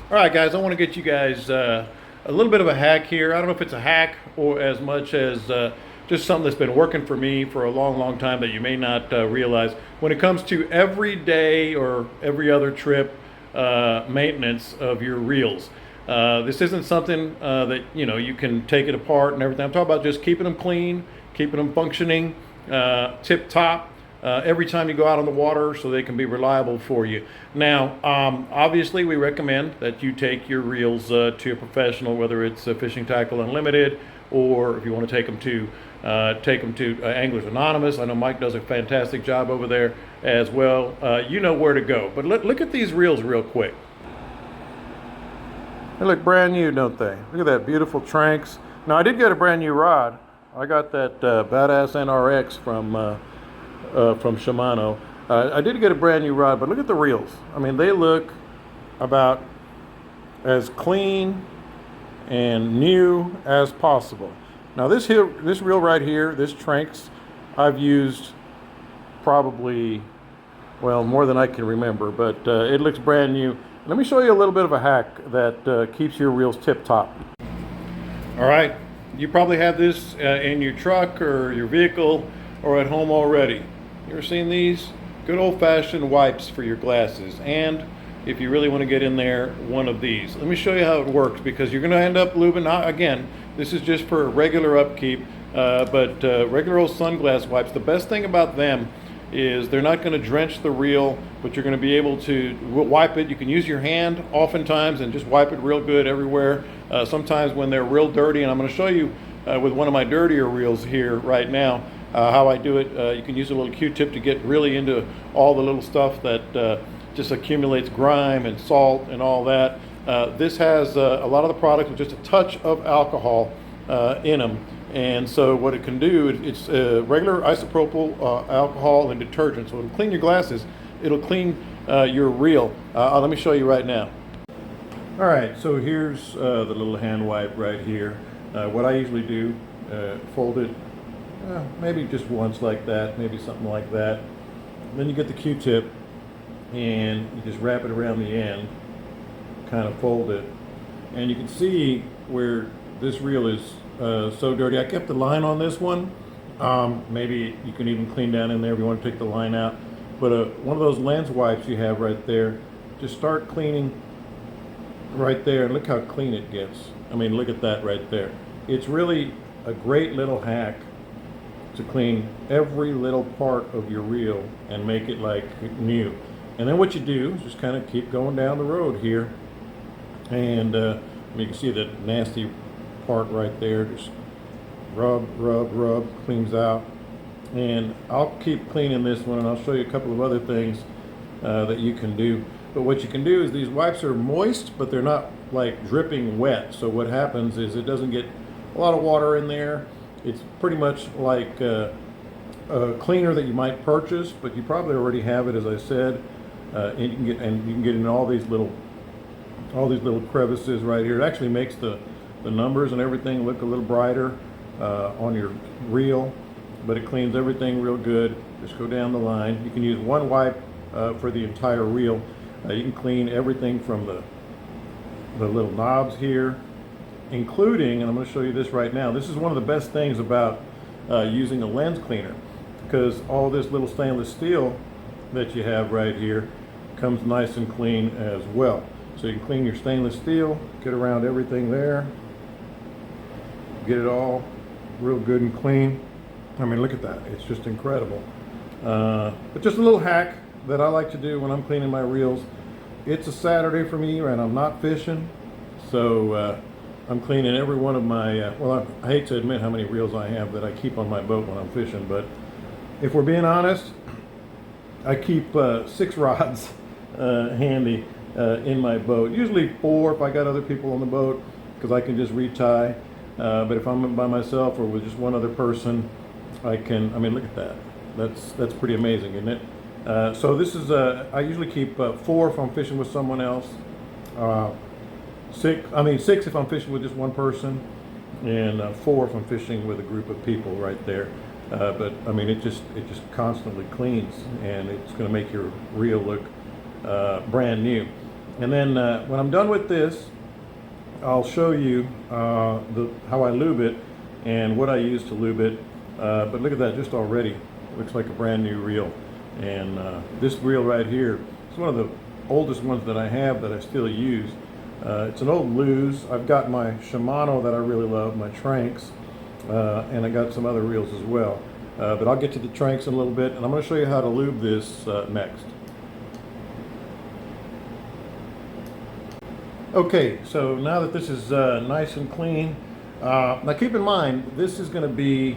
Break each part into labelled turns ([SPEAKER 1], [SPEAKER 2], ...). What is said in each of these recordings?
[SPEAKER 1] All right, guys, I want to get you guys a little bit of a hack here. I don't know if it's a hack or as much as just something that's been working for me for a long, long time that you may not realize. When it comes to every day or every other trip maintenance of your reels, this isn't something that you can take it apart and everything. I'm talking about just keeping them clean, keeping them functioning, tip top every time you go out on the water so they can be reliable for you. Now, obviously, we recommend that you take your reels to a professional, whether it's Fishing Tackle Unlimited or if you want to take them to Anglers Anonymous. I know Mike does a fantastic job over there as well. You know where to go. But look at these reels real quick. They look brand new, don't they? Look at that beautiful Tranks. Now, I did get a brand new rod. I got that badass NRX from Shimano. I did get a brand new rod, but look at the reels. I mean, they look about as clean and new as possible. Now, this reel right here, this Tranks, I've used probably, well, more than I can remember, but it looks brand new. Let me show you a little bit of a hack that keeps your reels tip-top. All right, you probably have this in your truck or your vehicle or at home already. You ever seen these? Good old-fashioned wipes for your glasses. And if you really want to get in there, one of these. Let me show you how it works, because you're going to end up lubing. Again, this is just for regular upkeep, but regular old sunglass wipes, the best thing about them is they're not going to drench the reel, but you're going to be able to wipe it. You can use your hand oftentimes and just wipe it real good everywhere. Sometimes when they're real dirty, and I'm going to show you with one of my dirtier reels here right now how I do it. You can use a little Q-tip to get really into all the little stuff that just accumulates grime and salt and all that. This has a lot of the products with just a touch of alcohol in them. And so what it can do, it's regular isopropyl alcohol and detergent. So it'll clean your glasses. It'll clean your reel. Let me show you right now. All right, so here's the little hand wipe right here. What I usually do, fold it maybe just once like that, maybe something like that. Then you get the Q-tip and you just wrap it around the end, kind of fold it. And you can see where this reel is so dirty. I kept the line on this one. Maybe you can even clean down in there if you want to take the line out. But one of those lens wipes you have right there, just start cleaning right there, and look how clean it gets. I mean, look at that right there. It's really a great little hack to clean every little part of your reel and make it like new. And then what you do is just kind of keep going down the road here, and you can see that nasty part right there. Just rub, rub, rub, cleans out. And I'll keep cleaning this one, and I'll show you a couple of other things that you can do. But what you can do is these wipes are moist, but they're not like dripping wet. So what happens is it doesn't get a lot of water in there. It's pretty much like a cleaner that you might purchase, but you probably already have it, as I said. And you can get in all these little crevices right here. It actually makes the numbers and everything look a little brighter on your reel, but it cleans everything real good. Just go down the line. You can use one wipe for the entire reel. You can clean everything from the little knobs here, including, and I'm going to show you this right now. This is one of the best things about using a lens cleaner, because all this little stainless steel that you have right here comes nice and clean as well. So you can clean your stainless steel, get around everything there, get it all real good and clean. I mean, look at that. It's just incredible. But just a little hack that I like to do when I'm cleaning my reels. It's a Saturday for me and I'm not fishing, so I'm cleaning every one of my, well, I hate to admit how many reels I have that I keep on my boat when I'm fishing, but if we're being honest, I keep 6 rods handy in my boat. Usually 4 if I got other people on the boat, because I can just retie. But if I'm by myself or with just one other person, I can, I mean, look at that. That's pretty amazing, isn't it? So this is, I usually keep 4 if I'm fishing with someone else. 6 if I'm fishing with just one person, and 4 if I'm fishing with a group of people right there. But I mean, it just constantly cleans, and it's going to make your reel look brand new. And then when I'm done with this, I'll show you how I lube it and what I use to lube it. But look at that, just already looks like a brand new reel. And this reel right here is one of the oldest ones that I have that I still use. It's an old Luz. I've got my Shimano that I really love, my Tranks, and I got some other reels as well. But I'll get to the Tranks in a little bit, and I'm going to show you how to lube this next. Okay, so now that this is nice and clean, now keep in mind, this is going to be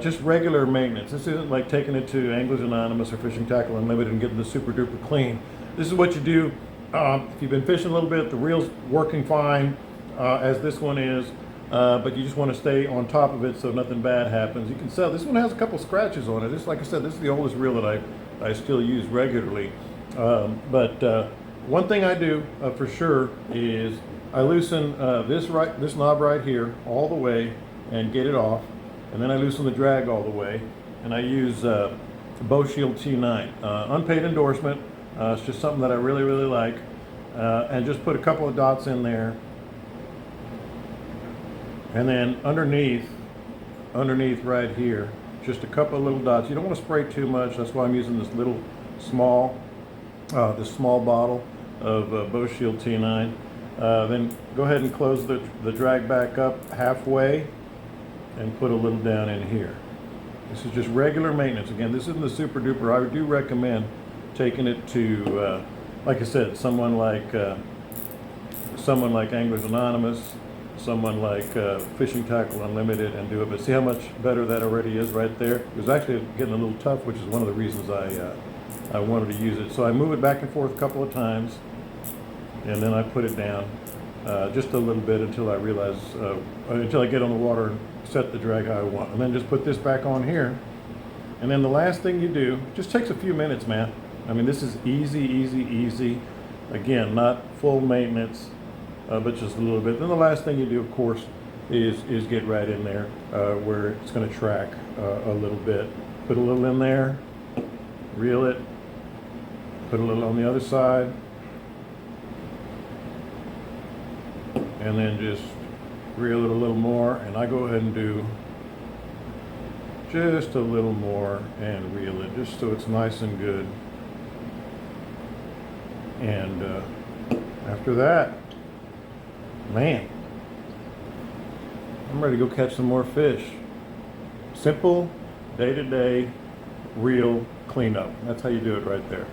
[SPEAKER 1] just regular maintenance. This isn't like taking it to Anglers Anonymous or Fishing Tackle Unlimited and getting the super duper clean. This is what you do if you've been fishing a little bit, the reel's working fine, as this one is, but you just want to stay on top of it so nothing bad happens. You can tell this one has a couple scratches on it. This, like I said, this is the oldest reel that I still use regularly. One thing I do for sure is I loosen this knob right here all the way and get it off, and then I loosen the drag all the way, and I use Bow Shield T9. Unpaid endorsement. It's just something that I really, really like, and just put a couple of dots in there, and then underneath right here, just a couple of little dots. You don't want to spray too much. That's why I'm using this little small bottle of Bow Shield T9. Then go ahead and close the drag back up halfway and put a little down in here. This is just regular maintenance. Again, this isn't the super duper. I do recommend taking it to, like I said, someone like Anglers Anonymous, someone like Fishing Tackle Unlimited, and do it. But see how much better that already is right there? It was actually getting a little tough, which is one of the reasons I wanted to use it. So I move it back and forth a couple of times, and then I put it down just a little bit until I realize, until I get on the water and set the drag how I want. And then just put this back on here. And then the last thing you do, just takes a few minutes, man. I mean, this is easy, easy, easy. Again, not full maintenance, but just a little bit. Then the last thing you do, of course, is get right in there where it's going to track a little bit. Put a little in there, reel it, put a little on the other side, and then just reel it a little more. And I go ahead and do just a little more and reel it, just so it's nice and good. And after that, man, I'm ready to go catch some more fish. Simple, day-to-day, real cleanup. That's how you do it right there.